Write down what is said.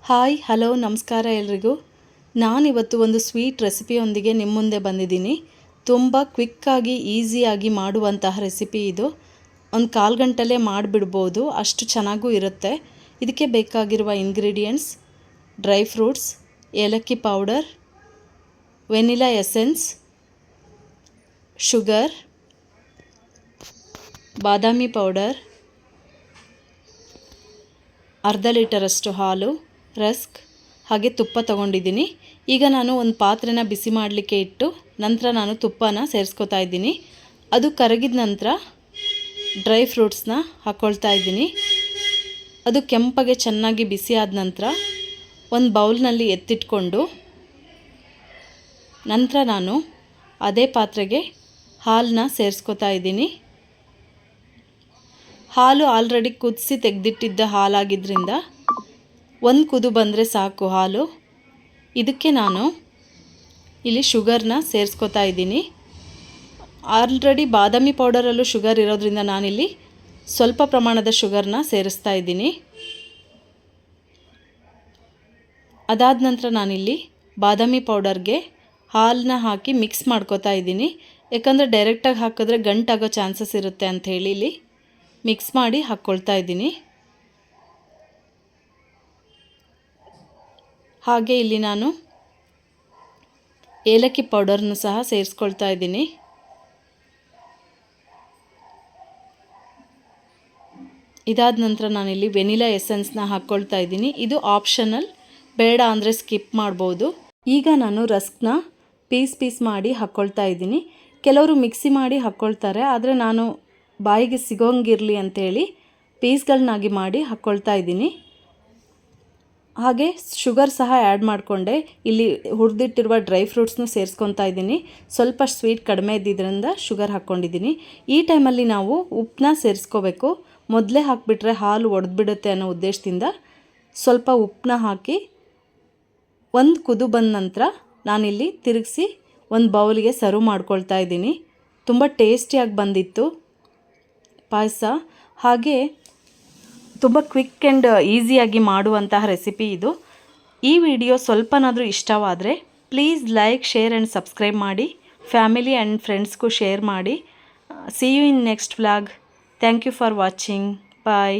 Hi hello ನಮಸ್ಕಾರ ಎಲ್ರಿಗೂ. ನಾನಿವತ್ತು ಒಂದು ಸ್ವೀಟ್ ರೆಸಿಪಿಯೊಂದಿಗೆ ನಿಮ್ಮ ಮುಂದೆ ಬಂದಿದ್ದೀನಿ. ತುಂಬ ಕ್ವಿಕ್ಕಾಗಿ ಈಸಿಯಾಗಿ ಮಾಡುವಂತಹ ರೆಸಿಪಿ ಇದು. ಒಂದು 1/4 ಗಂಟೆಲೇ ಮಾಡಿಬಿಡ್ಬೋದು, ಅಷ್ಟು ಚೆನ್ನಾಗೂ ಇರುತ್ತೆ. ಇದಕ್ಕೆ ಬೇಕಾಗಿರುವ ಇಂಗ್ರೀಡಿಯೆಂಟ್ಸ್: ಡ್ರೈ ಫ್ರೂಟ್ಸ್, ಏಲಕ್ಕಿ ಪೌಡರ್, ವೆನಿಲಾ ಎಸೆನ್ಸ್, ಶುಗರ್, ಬಾದಾಮಿ ಪೌಡರ್, ಅರ್ಧ ಲೀಟರಷ್ಟು ಹಾಲು, ರಸ್ಕ್ ಹಾಗೆ ತುಪ್ಪ ತಗೊಂಡಿದ್ದೀನಿ. ಈಗ ನಾನು ಒಂದು ಪಾತ್ರೆನ ಬಿಸಿ ಮಾಡಲಿಕ್ಕೆ ಇಟ್ಟು ನಂತರ ನಾನು ತುಪ್ಪನ ಸೇರಿಸ್ಕೊತಾ ಇದ್ದೀನಿ. ಅದು ಕರಗಿದ ನಂತರ ಡ್ರೈ ಫ್ರೂಟ್ಸ್ನ ಹಾಕ್ಕೊಳ್ತಾ ಇದ್ದೀನಿ. ಅದು ಕೆಂಪಗೆ ಚೆನ್ನಾಗಿ ಬಿಸಿ ಆದ ನಂತರ ಒಂದು ಬೌಲ್ನಲ್ಲಿ ಎತ್ತಿಟ್ಕೊಂಡು ನಂತರ ನಾನು ಅದೇ ಪಾತ್ರೆಗೆ ಹಾಲನ್ನ ಸೇರಿಸ್ಕೊತಾ ಇದ್ದೀನಿ. ಹಾಲು ಆಲ್ರೆಡಿ ಕುದಿಸಿ ತೆಗೆದಿಟ್ಟಿದ್ದ ಹಾಲಾಗಿದ್ದರಿಂದ ಒಂದು ಕುದು ಬಂದರೆ ಸಾಕು ಹಾಲು. ಇದಕ್ಕೆ ನಾನು ಇಲ್ಲಿ ಶುಗರ್ನ ಸೇರಿಸ್ಕೊತಾ ಇದ್ದೀನಿ. ಆಲ್ರೆಡಿ ಬಾದಾಮಿ ಪೌಡರಲ್ಲೂ ಶುಗರ್ ಇರೋದ್ರಿಂದ ನಾನಿಲ್ಲಿ ಸ್ವಲ್ಪ ಪ್ರಮಾಣದ ಶುಗರ್ನ ಸೇರಿಸ್ತಾ ಇದ್ದೀನಿ. ಅದಾದ ನಂತರ ನಾನಿಲ್ಲಿ ಬಾದಾಮಿ ಪೌಡರ್ಗೆ ಹಾಲನ್ನ ಹಾಕಿ ಮಿಕ್ಸ್ ಮಾಡ್ಕೊತಾ ಇದ್ದೀನಿ. ಯಾಕಂದರೆ ಡೈರೆಕ್ಟಾಗಿ ಹಾಕಿದ್ರೆ ಗಂಟಾಗೋ ಚಾನ್ಸಸ್ ಇರುತ್ತೆ ಅಂಥೇಳಿ ಇಲ್ಲಿ ಮಿಕ್ಸ್ ಮಾಡಿ ಹಾಕ್ಕೊಳ್ತಾ ಇದ್ದೀನಿ. ಹಾಗೆ ಇಲ್ಲಿ ನಾನು ಏಲಕ್ಕಿ ಪೌಡರ್ನ ಸಹ ಸೇರಿಸ್ಕೊಳ್ತಾ ಇದ್ದೀನಿ. ಇದಾದ ನಂತರ ನಾನಿಲ್ಲಿ ವೆನಿಲಾ ಎಸೆನ್ಸ್ನ ಹಾಕ್ಕೊಳ್ತಾ ಇದ್ದೀನಿ. ಇದು ಆಪ್ಷನಲ್, ಬೇಡ ಅಂದರೆ ಸ್ಕಿಪ್ ಮಾಡ್ಬೋದು. ಈಗ ನಾನು ರಸ್ಕ್ನ ಪೀಸ್ ಮಾಡಿ ಹಾಕ್ಕೊಳ್ತಾ ಇದ್ದೀನಿ. ಕೆಲವರು ಮಿಕ್ಸಿ ಮಾಡಿ ಹಾಕ್ಕೊಳ್ತಾರೆ, ಆದರೆ ನಾನು ಬಾಯಿಗೆ ಸಿಗೋಂಗಿರಲಿ ಅಂಥೇಳಿ ಪೀಸ್ಗಳನ್ನಾಗಿ ಮಾಡಿ ಹಾಕ್ಕೊಳ್ತಾ ಇದ್ದೀನಿ. ಹಾಗೆ ಶುಗರ್ ಸಹ ಆ್ಯಡ್ ಮಾಡಿಕೊಂಡೆ. ಇಲ್ಲಿ ಹುರಿದಿಟ್ಟಿರುವ ಡ್ರೈ ಫ್ರೂಟ್ಸ್ನ ಸೇರಿಸ್ಕೊತಾ ಇದ್ದೀನಿ. ಸ್ವಲ್ಪ ಸ್ವೀಟ್ ಕಡಿಮೆ ಇದ್ದಿದ್ದರಿಂದ ಶುಗರ್ ಹಾಕ್ಕೊಂಡಿದ್ದೀನಿ. ಈ ಟೈಮಲ್ಲಿ ನಾವು ಉಪ್ಪನ್ನ ಸೇರಿಸ್ಕೋಬೇಕು. ಮೊದಲೇ ಹಾಕಿಬಿಟ್ರೆ ಹಾಲು ಒಡೆದ್ಬಿಡುತ್ತೆ ಅನ್ನೋ ಉದ್ದೇಶದಿಂದ ಸ್ವಲ್ಪ ಉಪ್ಪನ್ನ ಹಾಕಿ ಒಂದು ಕುದು ಬಂದ ನಂತರ ನಾನಿಲ್ಲಿ ತಿರುಗಿಸಿ ಒಂದು ಬೌಲಿಗೆ ಸರ್ವ್ ಮಾಡ್ಕೊಳ್ತಾ ಇದ್ದೀನಿ. ತುಂಬ ಟೇಸ್ಟಿಯಾಗಿ ಬಂದಿತ್ತು ಪಾಯಸ. ಹಾಗೆ ತುಂಬ ಕ್ವಿಕ್ ಆ್ಯಂಡ್ ಈಸಿಯಾಗಿ ಮಾಡುವಂತಹ ರೆಸಿಪಿ ಇದು. ಈ ವಿಡಿಯೋ ಸ್ವಲ್ಪನಾದರೂ ಇಷ್ಟವಾದರೆ please like, share and subscribe ಮಾಡಿ. ಫ್ಯಾಮಿಲಿ ಆ್ಯಂಡ್ ಫ್ರೆಂಡ್ಸ್ಗೂ ಶೇರ್ ಮಾಡಿ. See you in next vlog. Thank you for watching. Bye.